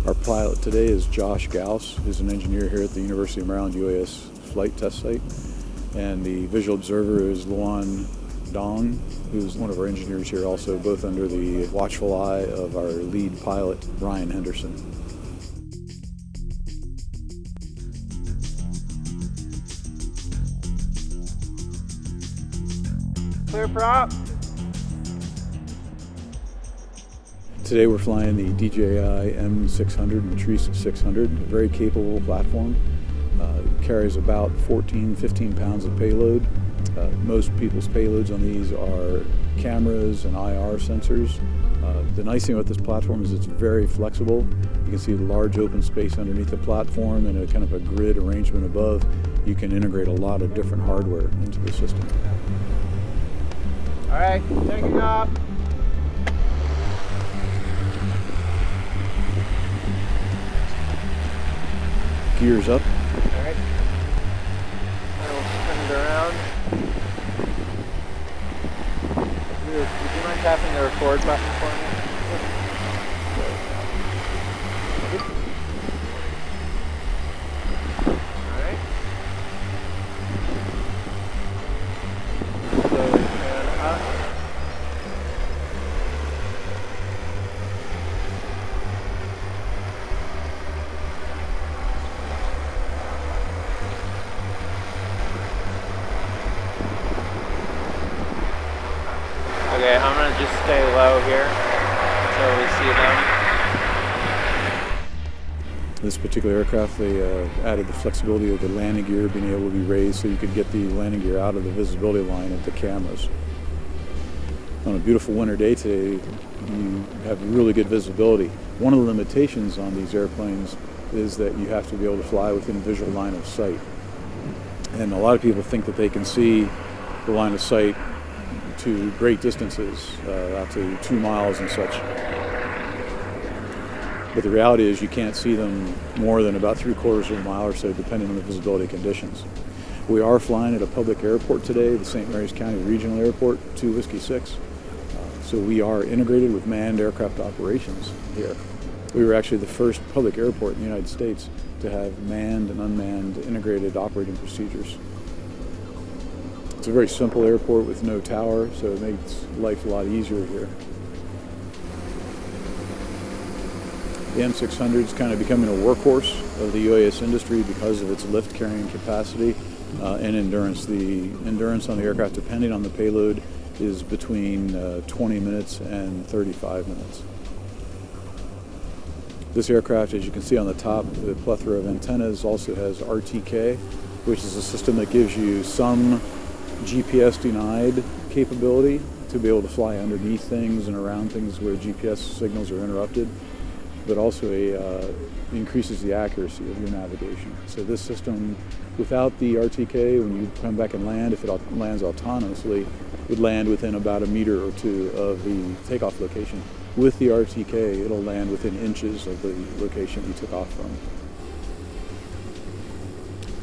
Our pilot today is Josh Gauss, who's an engineer here at the University of Maryland UAS flight test site. And the visual observer is Luan Dong, who's one of our engineers here also, both under the watchful eye of our lead pilot, Ryan Henderson. Clear prop. Today we're flying the DJI M600 Matrice 600, a very capable platform. It carries about 15 pounds of payload. Most people's payloads on these are cameras and IR sensors. The nice thing about this platform is it's very flexible. You can see the large open space underneath the platform and a kind of a grid arrangement above. You can integrate a lot of different hardware into the system. All right, taking off. Gears up. All right. I will spin it around. Would you mind tapping the record button for me? All right. Slowly pan up. Okay, I'm gonna just stay low here until we see them. This particular aircraft, they added the flexibility of the landing gear being able to be raised so you could get the landing gear out of the visibility line of the cameras. On a beautiful winter day today, you have really good visibility. One of the limitations on these airplanes is that you have to be able to fly within visual line of sight. And a lot of people think that they can see the line of sight to great distances, out to 2 miles and such. But the reality is you can't see them more than about 3/4 of a mile or so, depending on the visibility conditions. We are flying at a public airport today, the St. Mary's County Regional Airport, 2 Whiskey 6. So we are integrated with manned aircraft operations here. We were actually the first public airport in the United States to have manned and unmanned integrated operating procedures. It's a very simple airport with no tower, so it makes life a lot easier here. The M600 is kind of becoming a workhorse of the UAS industry because of its lift carrying capacity and endurance. The endurance on the aircraft, depending on the payload, is between 20 minutes and 35 minutes. This aircraft, as you can see on the top, the plethora of antennas, also has RTK, which is a system that gives you some GPS denied capability to be able to fly underneath things and around things where GPS signals are interrupted, but also increases the accuracy of your navigation. So this system, without the RTK, when you come back and land, if it lands autonomously, would land within about 1 meter or 2 of the takeoff location. With the RTK, it'll land within inches of the location you took off from.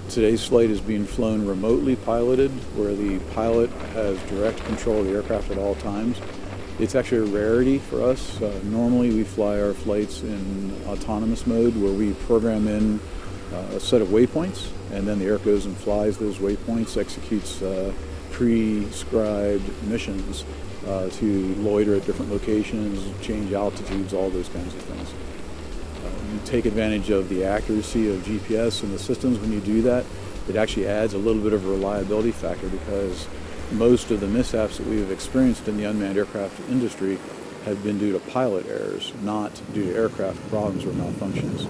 Today's flight is being flown remotely piloted, where the pilot has direct control of the aircraft at all times. It's actually a rarity for us. Normally we fly our flights in autonomous mode, where we program in a set of waypoints, and then the air goes and flies those waypoints, executes prescribed missions to loiter at different locations, change altitudes, all those kinds of things. You take advantage of the accuracy of GPS and the systems when you do that. It actually adds a little bit of a reliability factor, because most of the mishaps that we have experienced in the unmanned aircraft industry have been due to pilot errors, not due to aircraft problems or malfunctions.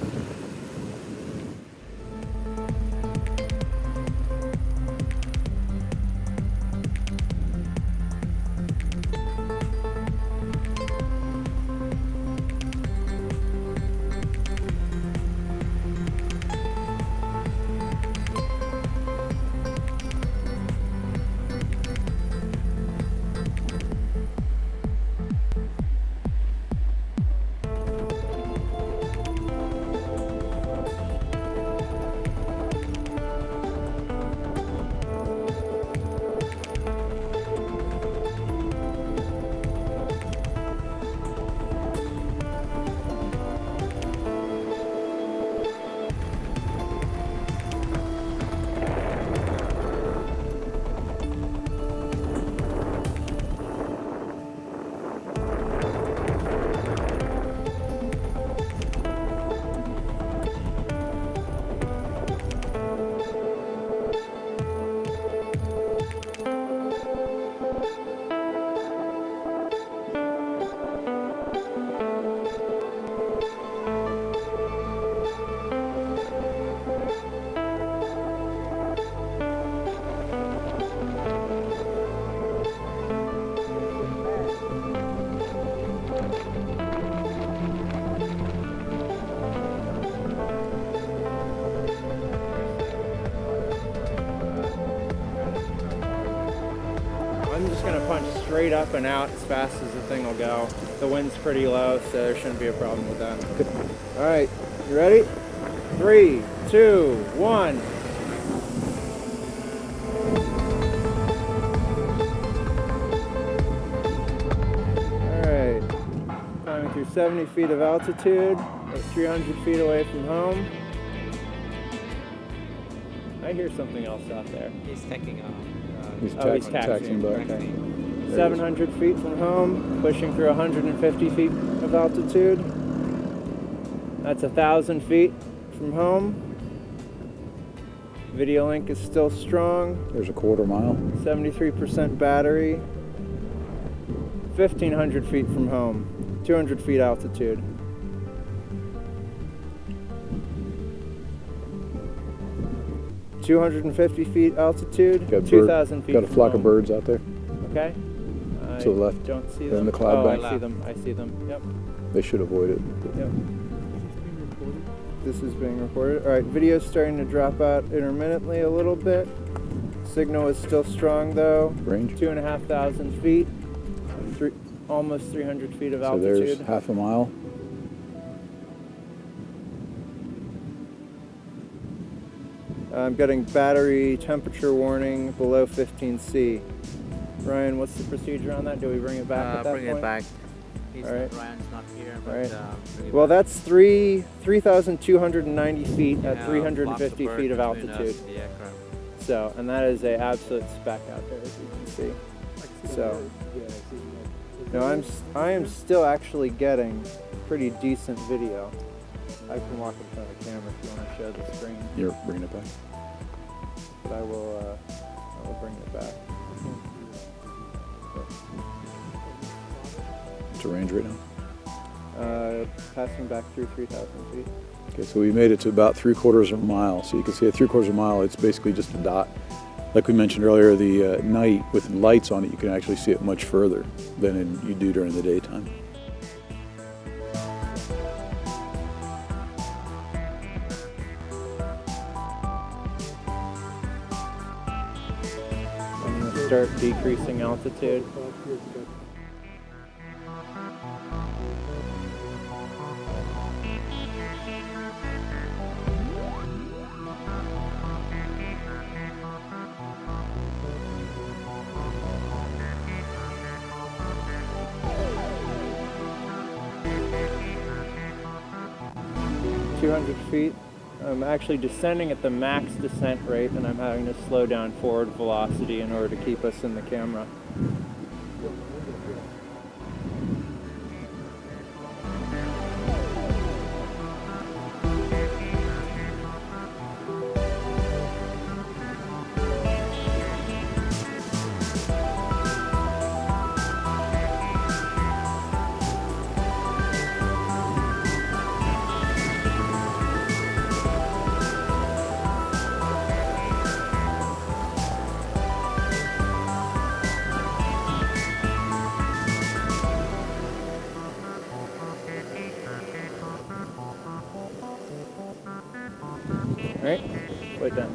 straight up and out as fast as the thing will go. The wind's pretty low, so there shouldn't be a problem with that. All right, you ready? 3, 2, 1. Climbing through 70 feet of altitude, 300 feet away from home. I hear something else out there. He's taking He's he's taxiing back. Okay. 700 feet from home, pushing through 150 feet of altitude. That's 1,000 feet from home. Video link is still strong. There's a quarter mile. 73% battery. 1,500 feet from home. 200 feet altitude. (250 feet altitude). 2,000 feet. Got a flock of birds out there. Okay. To the left. Don't see They're them. in the cloud bank. I see them. I see them. Yep. They should avoid it. Yep. This is being recorded. All right. Video's starting to drop out intermittently a little bit. Signal is still strong though. Range. 2,500 feet. Almost 300 feet of altitude. So there's half a mile. I'm getting battery temperature warning below 15C. Ryan, what's the procedure on that? Do we bring it back at that bring point? it back. All right. Ryan's not here, but All right. bring it Well, back. that's 3,290 feet at Yeah, 350 lots of feet of birds between altitude. us, the aircraft. So, and that is a absolute spec out there, as you can see. So, no, I am still actually getting pretty decent video. I can walk in front of the camera if you want to show the screen, You're bringing it back. but I will bring it back. What's the range right now? Passing back through 3,000 feet. Okay, so we made it to about 3/4 of a mile. So you can see at 3/4 of a mile, it's basically just a dot. Like we mentioned earlier, the night with lights on it, you can actually see it much further than you do during the daytime. I'm going to start decreasing altitude. feet. I'm actually descending at the max descent rate, and I'm having to slow down forward velocity in order to keep us in the camera. All right, wait down.